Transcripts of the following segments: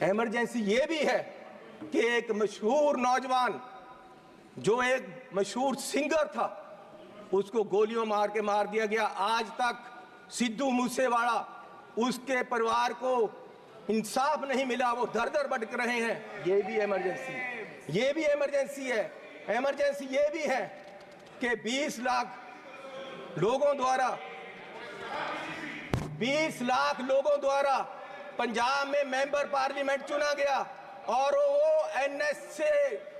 Emergency ये भी है कि एक मशहूर नौजवान जो एक मशहूर सिंगर था उसको गोलियों मार के मार दिया गया। आज तक सिद्धू मूसेवाला उसके परिवार को इंसाफ नहीं मिला, वो दर दर भटक रहे हैं। ये भी इमरजेंसी, ये भी इमरजेंसी है। इमरजेंसी ये भी है कि 20 लाख लोगों द्वारा पंजाब में मेंबर पार्लियामेंट चुना गया और वो एनएस से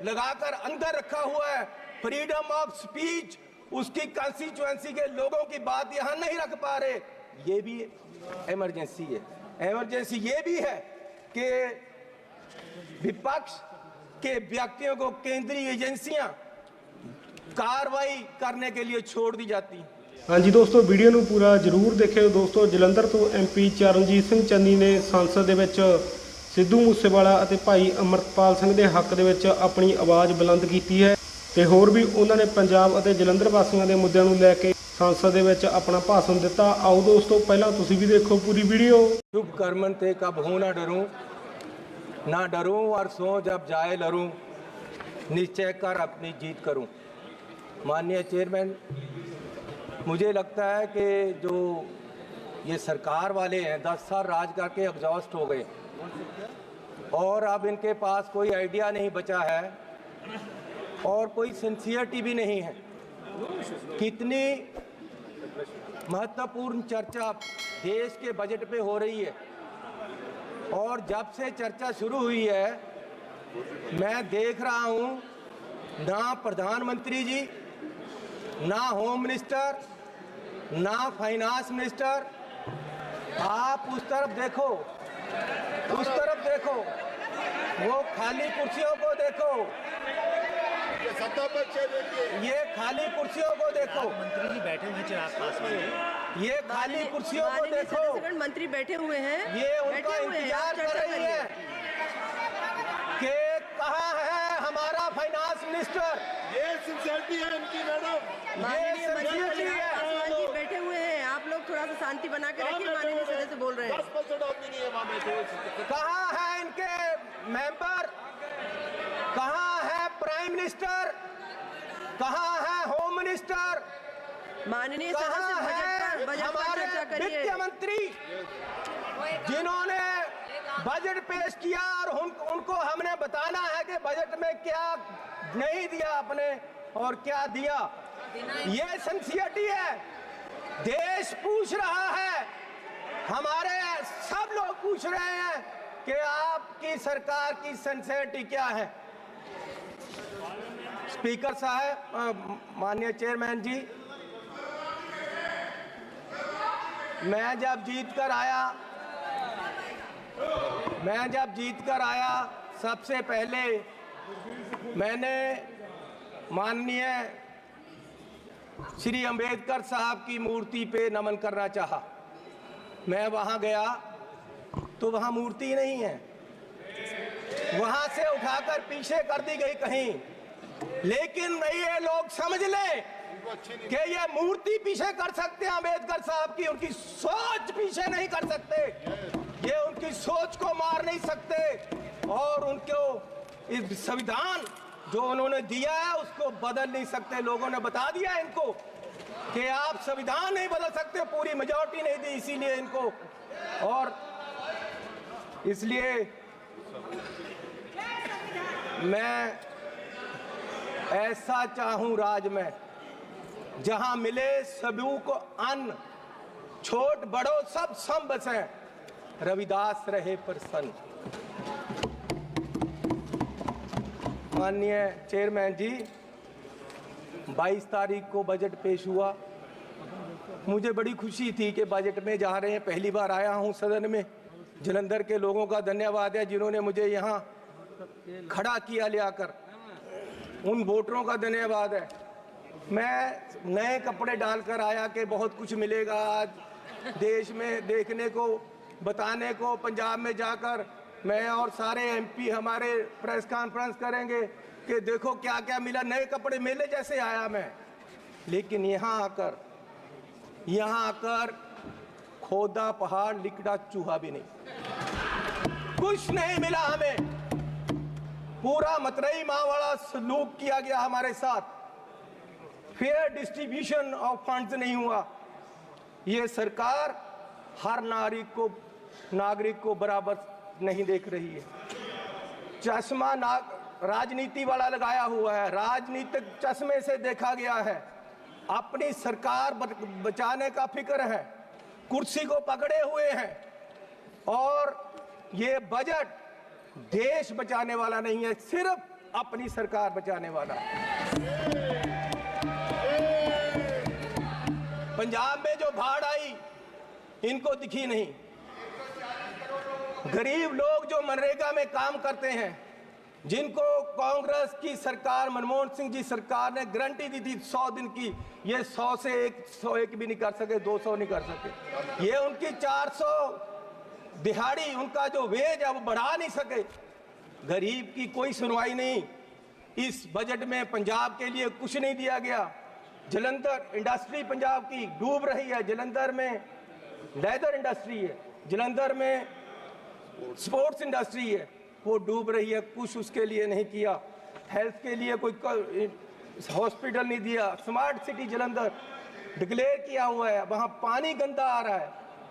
लगाकर अंदर रखा हुआ है। फ्रीडम ऑफ स्पीच, उसकी कंस्टिट्यूएंसी के लोगों की बात यहां नहीं रख पा रहे। ये भी इमरजेंसी है। इमरजेंसी ये भी है कि विपक्ष के व्यक्तियों को केंद्रीय एजेंसियां कार्रवाई करने के लिए छोड़ दी जाती हैं। हाँ जी दोस्तों, वीडियो ਨੂੰ पूरा जरूर देखिਓ। दोस्तों ਜਲੰਧਰ ਤੋਂ MP ਚਰਨਜੀਤ ਸਿੰਘ ਚੰਨੀ ਨੇ ਸੰਸਦ ਦੇ ਵਿੱਚ ਸਿੱਧੂ ਮੂਸੇਵਾਲਾ ਅਤੇ ਭਾਈ ਅਮਰਤਪਾਲ ਸਿੰਘ ਦੇ ਹੱਕ ਦੇ ਵਿੱਚ ਆਪਣੀ ਆਵਾਜ਼ ਬੁਲੰਦ ਕੀਤੀ ਹੈ ਤੇ ਹੋਰ ਵੀ ਉਹਨਾਂ ਨੇ ਪੰਜਾਬ ਅਤੇ ਜਲੰਧਰ ਵਾਸੀਆਂ ਦੇ ਮੁੱਦਿਆਂ ਨੂੰ ਲੈ ਕੇ ਸੰਸਦ ਦੇ ਵਿੱਚ ਆਪਣਾ ਭਾਸ਼ਣ ਦਿੱਤਾ। ਆਓ ਦੋਸਤੋ ਪਹਿਲਾਂ ਤੁਸੀਂ ਵੀ ਦੇਖੋ ਪੂਰੀ ਵੀਡੀਓ। शुभ कर्मन ते कब हूँ ना डरूं और सो जब जाए लरूं, निश्चय कर अपनी जीत करूं। माननीय चेयरमैन, मुझे लगता है कि जो ये सरकार वाले हैं 10 साल राज करके एग्जॉस्ट हो गए और अब इनके पास कोई आइडिया नहीं बचा है और कोई सिंसियरिटी भी नहीं है। कितनी महत्वपूर्ण चर्चा देश के बजट पे हो रही है और जब से चर्चा शुरू हुई है मैं देख रहा हूँ ना प्रधानमंत्री जी, ना होम मिनिस्टर, ना फाइनेंस मिनिस्टर, आप उस तरफ देखो, वो खाली कुर्सियों को देखो, ये खाली कुर्सियों को देखो। मंत्री जी बैठे हुए हैं आसपास में, ये खाली कुर्सियों को देखो। मंत्री बैठे हुए हैं, ये उनका इंतजार कर रही है कि कहाँ है हमारा फाइनेंस मिनिस्टर। ये सिंसियरिटी है इनकी मैडम, ये सिंसियरिटी है। जी बैठे हुए हैं, आप लोग थोड़ा सा शांति बना के रखिए। माननीय सदस्य बोल रहे हैं। कहाँ है इनके मेंबर, कहाँ है प्राइम मिनिस्टर, कहाँ है होम मिनिस्टर, माननीय कहाँ सदस्य है हमारे वित्त मंत्री जिन्होंने बजट पेश किया और उनको हमने बताना है कि बजट में क्या नहीं दिया आपने और क्या दिया। ये सिंसियरिटी है। देश पूछ रहा है, हमारे सब लोग पूछ रहे हैं कि आपकी सरकार की सिंसियरिटी क्या है। स्पीकर साहब, माननीय चेयरमैन जी, मैं जब जीत कर आया सबसे पहले मैंने माननीय श्री अंबेडकर साहब की मूर्ति पे नमन करना चाहा। मैं वहां गया तो वहां मूर्ति नहीं है, वहां से उठाकर पीछे कर दी गई कहीं। लेकिन ये लोग समझ लें कि ये मूर्ति पीछे कर सकते हैं अंबेडकर साहब की, उनकी सोच पीछे नहीं कर सकते। ये उनकी सोच को मार नहीं सकते और उनको इस संविधान जो उन्होंने दिया है उसको बदल नहीं सकते। लोगों ने बता दिया इनको कि आप संविधान नहीं बदल सकते, पूरी मेजॉरिटी नहीं दी इसीलिए इनको। और इसलिए मैं ऐसा चाहूं राज में जहां मिले सभी को अन्न, छोट बड़ो सब सम बसे, रविदास रहे प्रसन्न। माननीय चेयरमैन जी, 22 तारीख को बजट पेश हुआ। मुझे बड़ी खुशी थी कि बजट में जा रहे हैं। पहली बार आया हूं सदन में। जलंधर के लोगों का धन्यवाद है जिन्होंने मुझे यहां खड़ा किया ले आकर, उन वोटरों का धन्यवाद है। मैं नए कपड़े डालकर आया कि बहुत कुछ मिलेगा आज देश में देखने को, बताने को। पंजाब में जाकर मैं और सारे MP हमारे प्रेस कॉन्फ्रेंस करेंगे कि देखो क्या क्या मिला। नए कपड़े मेले जैसे आया मैं, लेकिन यहाँ आकर खोदा पहाड़ लिकड़ा चूहा भी नहीं। कुछ नहीं मिला हमें। पूरा मतरई माँ वाला सलूक किया गया हमारे साथ। फेयर डिस्ट्रीब्यूशन ऑफ फंड्स नहीं हुआ। ये सरकार हर नागरिक को बराबर नहीं देख रही है। चश्मा राजनीति वाला लगाया हुआ है। राजनीतिक चश्मे से देखा गया है। अपनी सरकार बचाने का फिक्र है, कुर्सी को पकड़े हुए हैं। और ये बजट देश बचाने वाला नहीं है, सिर्फ अपनी सरकार बचाने वाला। पंजाब में जो बाढ़ आई इनको दिखी नहीं। गरीब लोग जो मनरेगा में काम करते हैं, जिनको कांग्रेस की सरकार, मनमोहन सिंह जी सरकार ने गारंटी दी थी 100 दिन की, ये 100 से 101 भी नहीं कर सके, 200 नहीं कर सके। ये उनकी 400 दिहाड़ी, उनका जो वेज है वो बढ़ा नहीं सके। गरीब की कोई सुनवाई नहीं। इस बजट में पंजाब के लिए कुछ नहीं दिया गया। जलंधर इंडस्ट्री पंजाब की डूब रही है। जलंधर में लेदर इंडस्ट्री है, जलंधर में स्पोर्ट्स इंडस्ट्री है, वो डूब रही है। कुछ उसके लिए नहीं किया। हेल्थ के लिए कोई हॉस्पिटल नहीं दिया। स्मार्ट सिटी जलंधर डिक्लेयर किया हुआ है, वहाँ पानी गंदा आ रहा है,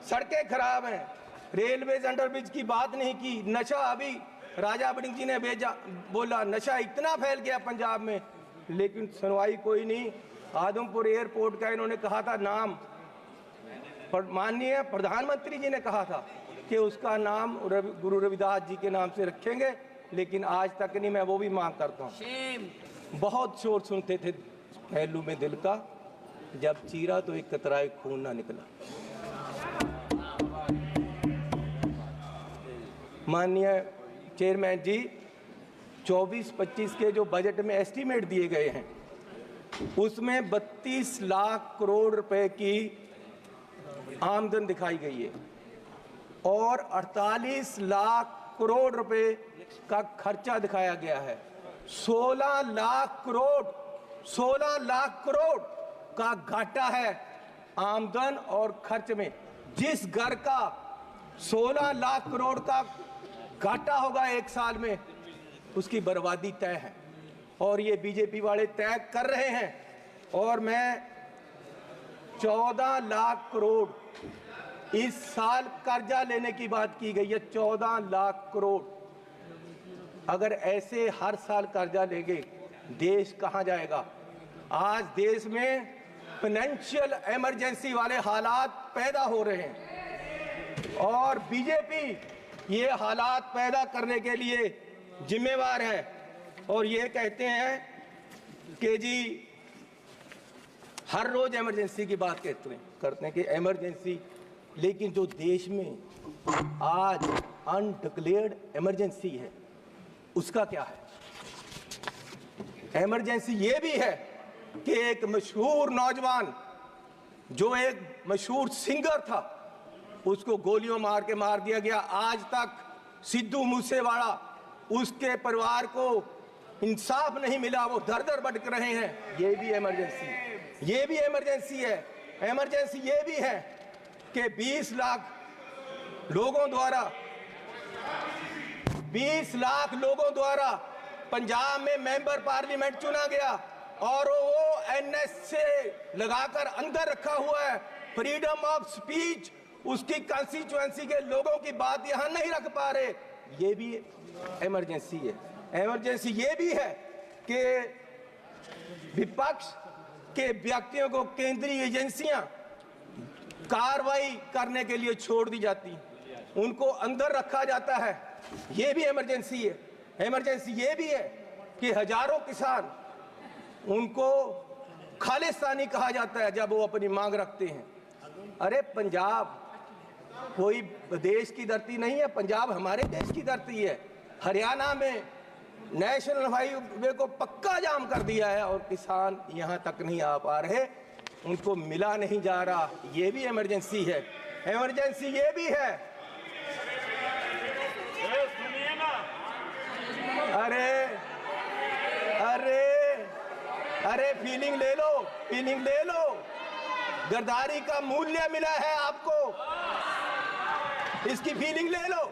सड़कें खराब हैं। रेलवेज अंडरब्रिज की बात नहीं की। नशा, अभी राजा बड़िंग जी ने बोला नशा इतना फैल गया पंजाब में, लेकिन सुनवाई कोई नहीं। आदमपुर एयरपोर्ट का इन्होंने कहा था नाम, माननीय प्रधानमंत्री जी ने कहा था कि उसका नाम गुरु रविदास जी के नाम से रखेंगे, लेकिन आज तक नहीं। मैं वो भी मांग करता हूँ। बहुत शोर सुनते थे पहलू में दिल का, जब चीरा तो एक कतराए खून ना निकला। माननीय चेयरमैन जी, 24-25 के जो बजट में एस्टीमेट दिए गए हैं, उसमें 32 लाख करोड़ रुपए की आमदन दिखाई गई है और 48 लाख करोड़ रुपए का खर्चा दिखाया गया है। 16 लाख करोड़ का घाटा है आमदन और खर्च में। जिस घर का 16 लाख करोड़ का घाटा होगा एक साल में, उसकी बर्बादी तय है। और ये बीजेपी वाले तय कर रहे हैं। और मैं 14 लाख करोड़ इस साल कर्जा लेने की बात की गई है। 14 लाख करोड़। अगर ऐसे हर साल कर्जा लेंगे, देश कहां जाएगा? आज देश में फाइनेंशियल इमरजेंसी वाले हालात पैदा हो रहे हैं और बीजेपी ये हालात पैदा करने के लिए जिम्मेवार है। और ये कहते हैं कि जी हर रोज इमरजेंसी की बात करते हैं कि इमरजेंसी, लेकिन जो देश में आज अनडिक्लेयर्ड इमरजेंसी है उसका क्या है? इमरजेंसी ये भी है कि एक मशहूर नौजवान जो एक मशहूर सिंगर था, उसको गोलियों मार के मार दिया गया। आज तक सिद्धू मूसेवाला, उसके परिवार को इंसाफ नहीं मिला, वो दर दर भटक रहे हैं। ये भी इमरजेंसी है। इमरजेंसी ये भी है कि 20 लाख लोगों द्वारा पंजाब में मेंबर पार्लियामेंट चुना गया और वो एनएस से लगाकर अंदर रखा हुआ है। फ्रीडम ऑफ स्पीच, उसकी कंस्टिट्यूएंसी के लोगों की बात यहां नहीं रख पा रहे। ये भी इमरजेंसी है। इमरजेंसी ये भी है कि विपक्ष के व्यक्तियों को केंद्रीय एजेंसियां कार्रवाई करने के लिए छोड़ दी जाती, उनको अंदर रखा जाता है। ये भी इमरजेंसी है। इमरजेंसी ये भी है कि हजारों किसान, उनको खालिस्तानी कहा जाता है जब वो अपनी मांग रखते हैं। अरे पंजाब कोई देश की धरती नहीं है, पंजाब हमारे देश की धरती है। हरियाणा में नेशनल हाईवे को पक्का जाम कर दिया है और किसान यहाँ तक नहीं आ पा रहे, उनको मिला नहीं जा रहा। ये भी इमरजेंसी है। इमरजेंसी ये भी है। अरे फीलिंग ले लो। गद्दारी का मूल्य मिला है आपको, इसकी फीलिंग ले लो।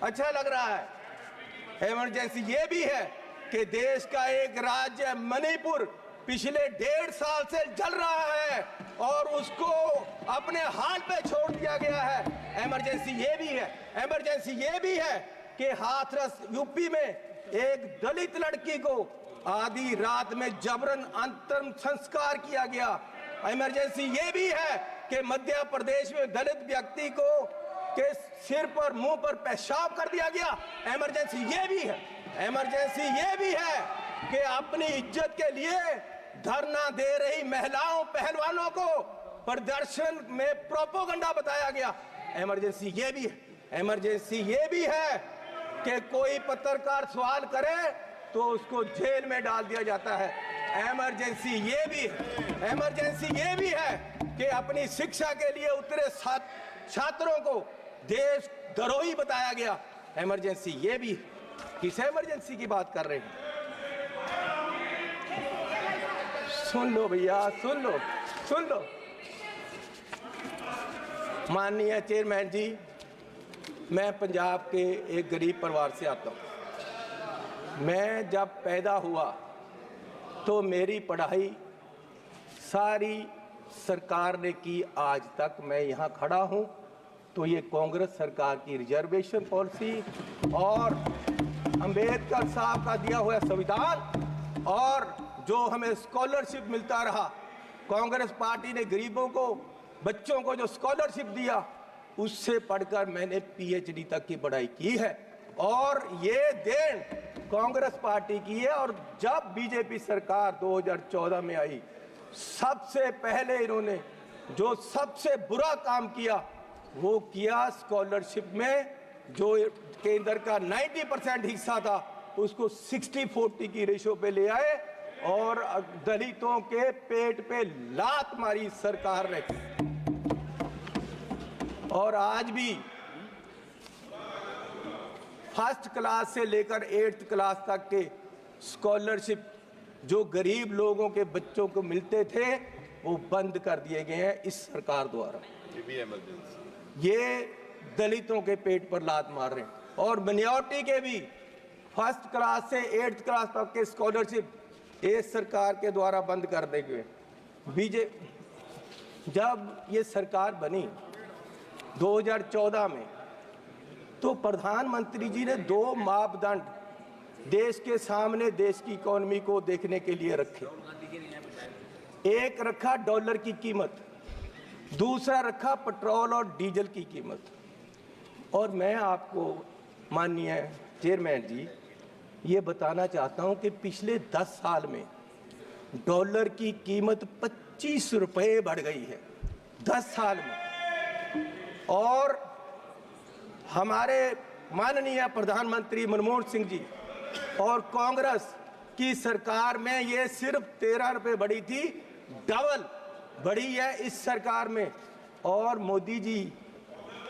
अच्छा लग रहा है। इमरजेंसी ये भी है कि देश का एक राज्य मणिपुर पिछले 1.5 साल से जल रहा है और उसको अपने हाल पे छोड़ दिया गया है। इमरजेंसी ये भी है, इमरजेंसी ये भी है कि हाथरस यूपी में एक दलित लड़की को आधी रात में जबरन अंतिम संस्कार किया गया। इमरजेंसी ये भी है कि मध्य प्रदेश में दलित व्यक्ति को के सिर पर मुंह पर पेशाब कर दिया गया। इमरजेंसी ये भी है, इमरजेंसी ये भी है कि अपनी इज्जत के लिए धरना दे रही महिलाओं पहलवानों को प्रदर्शन में प्रोपोगंडा बताया गया। इमरजेंसी ये भी है, इमरजेंसी ये भी है कि कोई पत्रकार सवाल करे तो उसको जेल में डाल दिया जाता है। इमरजेंसी ये भी है, इमरजेंसी ये भी है कि अपनी शिक्षा के लिए उतरे छात्रों को देश द्रोही बताया गया। इमरजेंसी ये भी है। किस इमरजेंसी की बात कर रहे हैं? सुन लो भैया, सुन लो, सुन लो। माननीय चेयरमैन जी, मैं पंजाब के एक गरीब परिवार से आता हूँ। मैं जब पैदा हुआ तो मेरी पढ़ाई सारी सरकार ने की। आज तक मैं यहाँ खड़ा हूँ तो ये कांग्रेस सरकार की रिजर्वेशन पॉलिसी और अंबेडकर साहब का दिया हुआ संविधान और जो हमें स्कॉलरशिप मिलता रहा, कांग्रेस पार्टी ने गरीबों को, बच्चों को जो स्कॉलरशिप दिया, उससे पढ़कर मैंने पीएचडी तक की पढ़ाई की है और ये देन कांग्रेस पार्टी की है। और जब बीजेपी सरकार 2014 में आई, सबसे पहले इन्होंने जो सबसे बुरा काम किया वो किया, स्कॉलरशिप में जो केंद्र का 90% हिस्सा था उसको 60-40 की रेशो पे ले आए और दलितों के पेट पे लात मारी सरकार ने। और आज भी फर्स्ट क्लास से लेकर 8th क्लास तक के स्कॉलरशिप जो गरीब लोगों के बच्चों को मिलते थे वो बंद कर दिए गए हैं इस सरकार द्वारा। ये भी इमरजेंसी, ये दलितों के पेट पर लात मार रहे हैं। और मिनॉरिटी के भी फर्स्ट क्लास से 8th क्लास तक के स्कॉलरशिप इस सरकार के द्वारा बंद कर दिए गए। जब ये सरकार बनी 2014 में तो प्रधानमंत्री जी ने 2 मापदंड देश के सामने देश की इकोनॉमी को देखने के लिए रखे। एक रखा डॉलर की कीमत, दूसरा रखा पेट्रोल और डीजल की कीमत। और मैं आपको माननीय चेयरमैन जी ये बताना चाहता हूं कि पिछले 10 साल में डॉलर की कीमत 25 रुपए बढ़ गई है 10 साल में। और हमारे माननीय प्रधानमंत्री मनमोहन सिंह जी और कांग्रेस की सरकार में ये सिर्फ 13 रुपए बढ़ी थी, डबल बढ़ी है इस सरकार में। और मोदी जी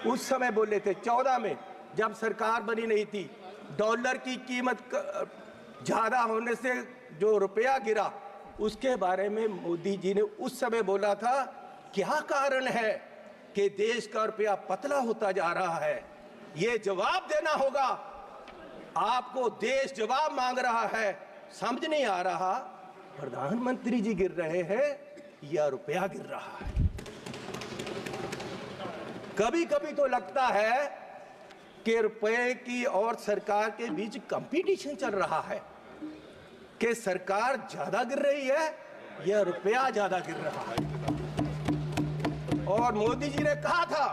उस समय बोले थे 14 में जब सरकार बनी नहीं थी, डॉलर की कीमत ज़्यादा होने से जो रुपया गिरा उसके बारे में मोदी जी ने उस समय बोला था क्या कारण है कि देश का रुपया पतला होता जा रहा है, ये जवाब देना होगा आपको। देश जवाब मांग रहा है, समझ नहीं आ रहा प्रधानमंत्री जी गिर रहे हैं या रुपया गिर रहा है। कभी कभी तो लगता है कि रुपए की और सरकार के बीच कंपटीशन चल रहा है कि सरकार ज्यादा गिर रही है या रुपया ज्यादा गिर रहा है। और मोदी जी ने कहा था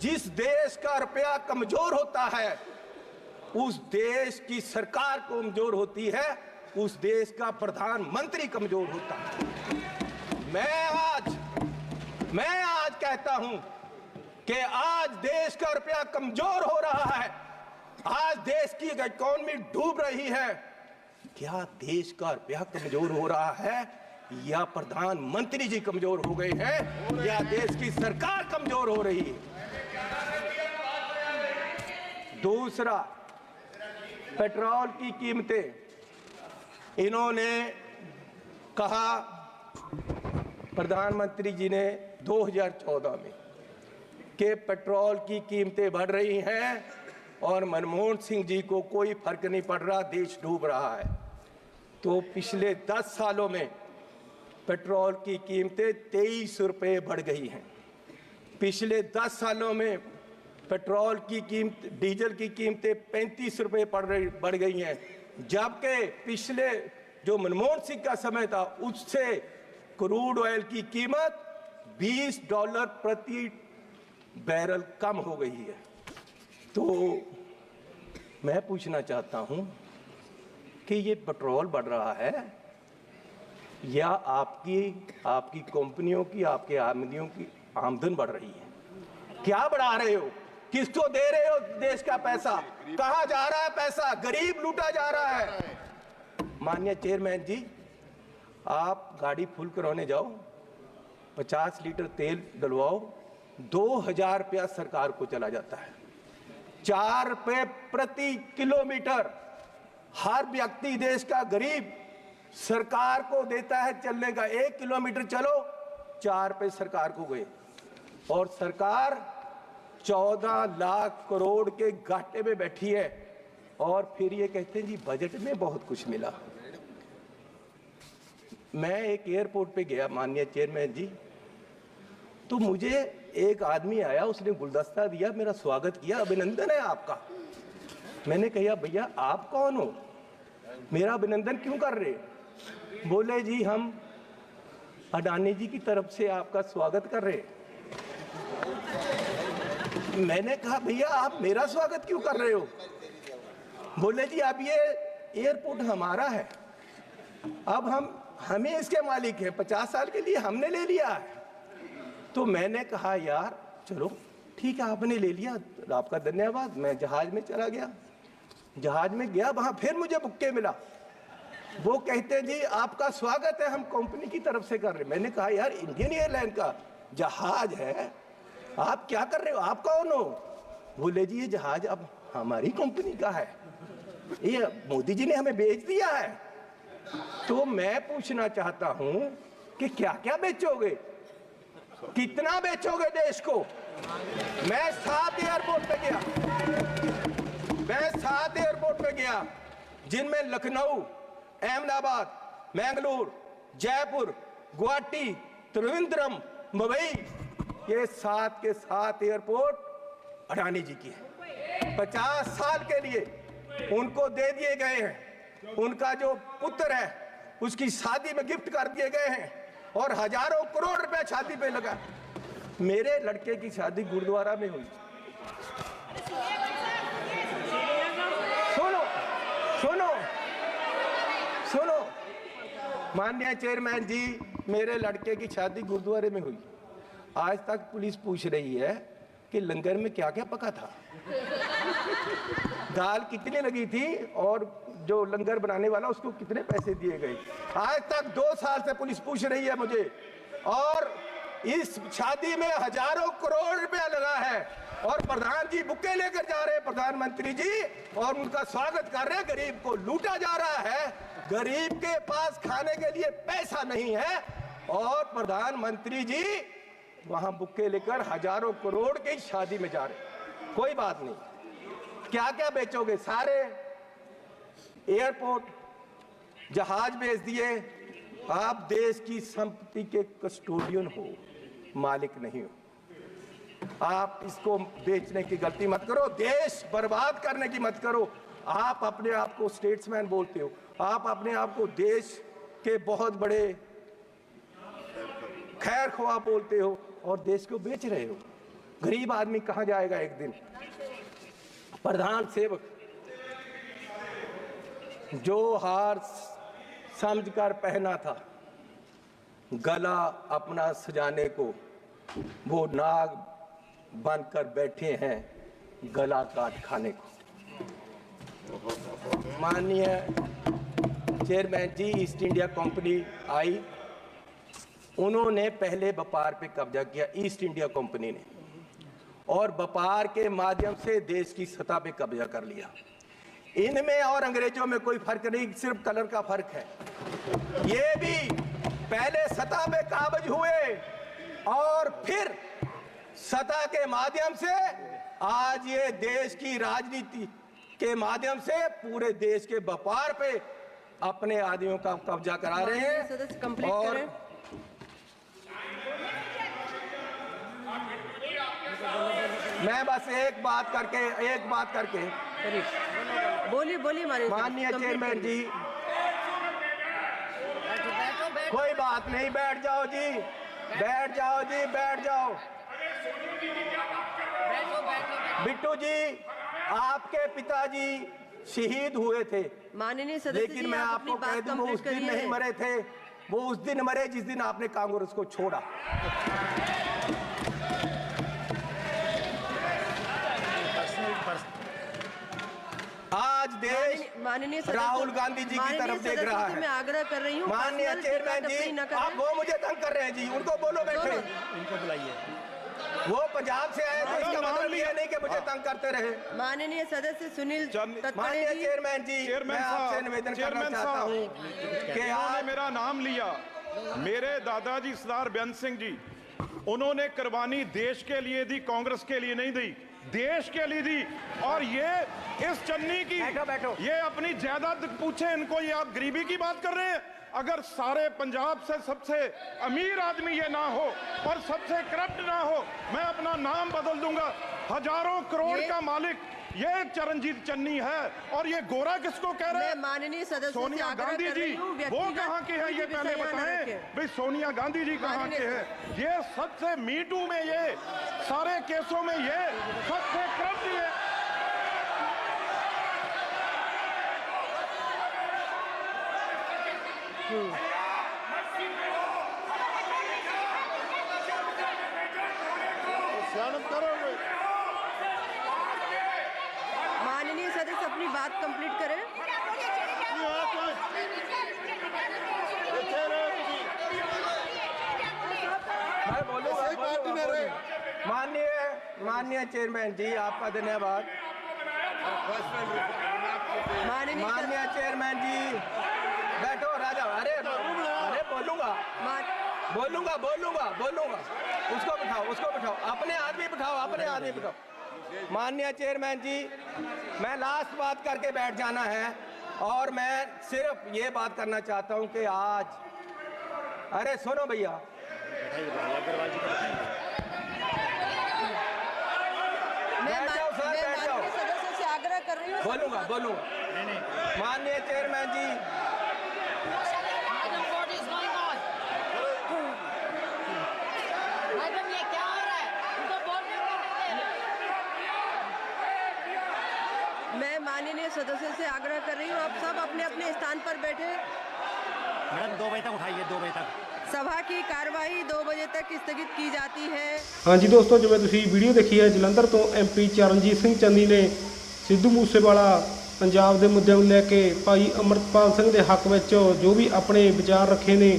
जिस देश का रुपया कमजोर होता है उस देश की सरकार कमजोर होती है, उस देश का प्रधानमंत्री कमजोर होता है। मैं आज कहता हूं कि आज देश का रुपया कमजोर हो रहा है, आज देश की इकोनॉमी डूब रही है। क्या देश का रुपया कमजोर हो रहा है या प्रधानमंत्री जी कमजोर हो गए हैं या देश की सरकार कमजोर हो रही है? दूसरा, पेट्रोल की कीमतें इन्होंने कहा, प्रधानमंत्री जी ने 2014 में कि पेट्रोल की कीमतें बढ़ रही हैं और मनमोहन सिंह जी को कोई फर्क नहीं पड़ रहा, देश डूब रहा है। तो पिछले 10 सालों में पेट्रोल की कीमतें 23 रुपये बढ़ गई हैं। पिछले 10 सालों में पेट्रोल की कीमत, डीजल की कीमतें 35 रुपये बढ़ गई हैं, जबकि पिछले जो मनमोहन सिंह का समय था उससे क्रूड ऑयल की कीमत $20 प्रति बैरल कम हो गई है। तो मैं पूछना चाहता हूं कि ये पेट्रोल बढ़ रहा है या आपकी कंपनियों की, आपके आमदनियों की आमदन बढ़ रही है? क्या बढ़ा रहे हो? किसको दे रहे हो देश का पैसा? कहां जा रहा है पैसा? गरीब लूटा जा रहा है। माननीय चेयरमैन जी, आप गाड़ी फुल कराने जाओ, 50 लीटर तेल डलवाओ, 2000 रुपया सरकार को चला जाता है। 4 रुपये प्रति किलोमीटर हर व्यक्ति देश का गरीब सरकार को देता है चलने का। 1 किलोमीटर चलो 4 रुपये सरकार को गए, और सरकार 14 लाख करोड़ के घाटे में बैठी है, और फिर ये कहते हैं जी बजट में बहुत कुछ मिला। मैं एक एयरपोर्ट पे गया माननीय चेयरमैन जी, तो मुझे एक आदमी आया, उसने गुलदस्ता दिया, मेरा स्वागत किया, अभिनंदन है आपका। मैंने कहा भैया आप कौन हो, मेरा अभिनंदन क्यों कर रहे? बोले जी हम अडानी जी की तरफ से आपका स्वागत कर रहे। मैंने कहा भैया आप मेरा स्वागत क्यों कर रहे हो? बोले जी अब ये एयरपोर्ट हमारा है, अब हमें इसके मालिक है, 50 साल के लिए हमने ले लिया है। तो मैंने कहा यार चलो ठीक है, आपने ले लिया, आपका धन्यवाद। मैं जहाज में चला गया, जहाज में गया, वहां फिर मुझे बुक्के मिला। वो कहते हैं जी आपका स्वागत है, हम कंपनी की तरफ से कर रहे। मैंने कहा यार इंडियन एयरलाइन का जहाज है, आप क्या कर रहे हो, आप कौन हो? बोले जी ये जहाज अब हमारी कंपनी का है, ये मोदी जी ने हमें बेच दिया है। तो मैं पूछना चाहता हूं कि क्या क्या बेचोगे, कितना बेचोगे देश को? मैं 7 एयरपोर्ट पे गया, जिनमें लखनऊ, अहमदाबाद, मैंगलोर, जयपुर, गुवाहाटी, त्रिवेंद्रम, मुंबई, ये 7 के 7 एयरपोर्ट अडानी जी की है। 50 साल के लिए उनको दे दिए गए हैं, उनका जो पुत्र है उसकी शादी में गिफ्ट कर दिए गए हैं, और हजारों करोड़ रुपए शादी पे लगा। मेरे लड़के की शादी गुरुद्वारा में हुई। सुनो सुनो सुनो माननीय चेयरमैन जी, मेरे लड़के की शादी गुरुद्वारे में हुई। आज तक पुलिस पूछ रही है कि लंगर में क्या क्या पका था, दाल कितनी लगी थी, और जो लंगर बनाने वाला उसको कितने पैसे दिए गए। आज तक 2 साल से पुलिस पूछ रही है मुझे, और इस शादी में हजारों करोड़ रुपया लगा है, और प्रधान जी बुक्के लेकर जा रहे हैं, प्रधानमंत्री जी, और उनका स्वागत कर रहे हैं। गरीब को लूटा जा रहा है, गरीब के पास खाने के लिए पैसा नहीं है, और प्रधानमंत्री जी वहां बुक्के लेकर हजारों करोड़ की शादी में जा रहे। कोई बात नहीं, क्या क्या बेचोगे? सारे एयरपोर्ट, जहाज बेच दिए। आप देश की संपत्ति के कस्टोडियन हो, मालिक नहीं हो। आप इसको बेचने की गलती मत करो, देश बर्बाद करने की मत करो। आप अपने आप को स्टेट्समैन बोलते हो, आप अपने आप को देश के बहुत बड़े खैर ख्वाह बोलते हो, और देश को बेच रहे हो। गरीब आदमी कहां जाएगा एक दिन? प्रधान सेवक जो हार समझकर पहना था गला अपना सजाने को, वो नाग बनकर बैठे हैं गला काट खाने को। माननीय चेयरमैन जी, ईस्ट इंडिया कंपनी आई, उन्होंने पहले व्यापार पे कब्जा किया, ईस्ट इंडिया कंपनी ने, और व्यापार के माध्यम से देश की सतह पे कब्जा कर लिया। इनमें और अंग्रेजों में कोई फर्क नहीं, सिर्फ कलर का फर्क है। ये भी पहले सतह पे काबज हुए और फिर सतह के माध्यम से आज ये देश की राजनीति के माध्यम से पूरे देश के व्यापार पे अपने आदमियों का कब्जा करा रहे हैं। सदस्य कंप्लीट और करें। मैं बस एक बात करके बोलिए बोलिए माननीय चेयरमैन जी, कोई बात नहीं, बैठ जाओ जी, बैठ जाओ जी, बैठ जाओ। बिट्टू जी, आपके पिताजी शहीद हुए थे, माननीय सदस्य लेकिन जी, मैं आप अपनी आपको कह बात दूं वो कंप्लीट उस दिन करिए। नहीं मरे थे, वो उस दिन मरे जिस दिन आपने कांग्रेस को छोड़ा। आज देश माननीय सदस्य- राहुल गांधी जी की माननीय तरफ देख सदस्य रहा से है। मैं आग्रह कर रही हूँ, माननीय पर्सनल चेयरमैन टिप्पणी जी, न करें। आप वो मुझे तंग कर रहे हैं जी, उनको बोलो बैठे। इनको बुलाइए। वो पंजाब से आए थे, इसका मतलब ये नहीं कि मुझे तंग करते रहे। माननीय सदस्य सुनील तत्पड़े माननीय जी, चेयरमैन जी, मैं आपसे निवेदन करना चाहता हूँ कि इन्होंने आप मेरा नाम लिया। मेरे दादाजी सरदार बेअंत सिंह जी, उन्होंने कुर्बानी देश के लिए दी, कांग्रेस के लिए नहीं दी, देश के लिए दी। और ये इस चन्नी की बैठो। ये अपनी जायदाद पूछे इनको, ये आप गरीबी की बात कर रहे हैं। अगर सारे पंजाब से सबसे अमीर आदमी ये ना हो और सबसे करप्ट ना हो, मैं अपना नाम बदल दूंगा। हजारों करोड़ का मालिक ये चरणजीत चन्नी है। और ये गोरा किसको कह रहे मैं हैं? माननीय सदस्य से सोनिया आग्रह गांधी कर जी, रही हूँ, वो व्यक्तिगत कहाँ के हैं कोई ये भी पहले विषय यहाँ न बताएं। रखें। भाई सोनिया गांधी जी कहाँ के हैं? ये सबसे मीटू में, ये सारे केसों में ये सबसे करप्ट ये। माननीय सदस्य अपनी बात कंप्लीट करें। मैं बोलूंगा। माननीय चेयरमैन जी, आपका धन्यवाद। माननीय चेयरमैन जी, बैठो राजा। अरे अरे बोलूंगा। उसको बिठाओ, अपने आदमी बिठाओ। माननीय चेयरमैन जी, मैं लास्ट बात करके बैठ जाना है, और मैं सिर्फ ये बात करना चाहता हूं कि आज, अरे सुनो भैया, मैं बैठ जाओ सर, मैं बैठ जाओ। माननीय सदस्य से आग्रह कर रही हूँ। बोलूंगा। माननीय chairman ji, What is going on? Madam, ये क्या हो रहा है? उनको बोलने को नहीं दे रहे। मैं माननीय सदस्य से आग्रह कर रही हूँ, आप सब अपने अपने स्थान पर बैठे। मैडम 2 बजे तक उठाइए, 2 बजे तक। सभा की कार्यवाही 2 बजे तक स्थगित की जाती है। हाँ जी दोस्तों, जिਵੇਂ ਤੁਸੀਂ ਵੀਡੀਓ ਦੇਖੀ ਹੈ, ਜਲੰਧਰ ਤੋਂ MP ਚਰਨਜੀਤ ਸਿੰਘ ਚੰਨੀ ਨੇ ਸਿੱਧੂ ਮੂਸੇਵਾਲਾ ਪੰਜਾਬ ਦੇ ਮੁੱਦਿਆਂ ਨੂੰ ਲੈ ਕੇ ਭਾਈ ਅਮਰਤਪਾਲ ਸਿੰਘ ਦੇ ਹੱਕ ਵਿੱਚ ਜੋ ਵੀ ਆਪਣੇ ਵਿਚਾਰ ਰੱਖੇ ਨੇ।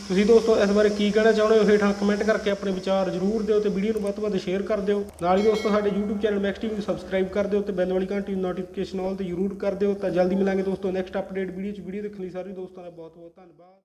ਤੁਸੀਂ ਦੋਸਤੋ ਇਸ ਬਾਰੇ ਕੀ ਕਹਿਣਾ ਚਾਹੁੰਦੇ ਹੋ, ਹੇਠਾਂ ਕਮੈਂਟ ਕਰਕੇ ਆਪਣੇ ਵਿਚਾਰ ਜ਼ਰੂਰ ਦਿਓ ਤੇ ਵੀਡੀਓ ਨੂੰ ਵੱਧ ਤੋਂ ਵੱਧ ਸ਼ੇਅਰ ਕਰ ਦਿਓ। ਨਾਲ ਹੀ ਦੋਸਤੋ ਸਾਡੇ YouTube ਚੈਨਲ ਮੈਕਸ ਟੀਵੀ ਨੂੰ ਸਬਸਕ੍ਰਾਈਬ ਕਰ ਦਿਓ ਤੇ ਬੈਲ ਵਾਲੀ ਘੰਟੀ ਨੂੰ ਨੋਟੀਫਿਕੇਸ਼ਨ ਆਲ ਤੇ ਜ਼ਰੂਰ ਕਰ ਦਿਓ। ਤਾਂ ਜਲਦੀ ਮਿਲਾਂਗੇ ਦੋਸਤੋ ਨੈਕਸਟ ਅਪਡੇਟ ਵੀਡੀਓ 'ਚ। ਵੀਡੀਓ ਦੇਖਣ ਲਈ ਸਾਰੇ ਦੋਸਤਾਂ ਦਾ ਬਹੁਤ ਬਹੁਤ ਧੰਨਵਾਦ।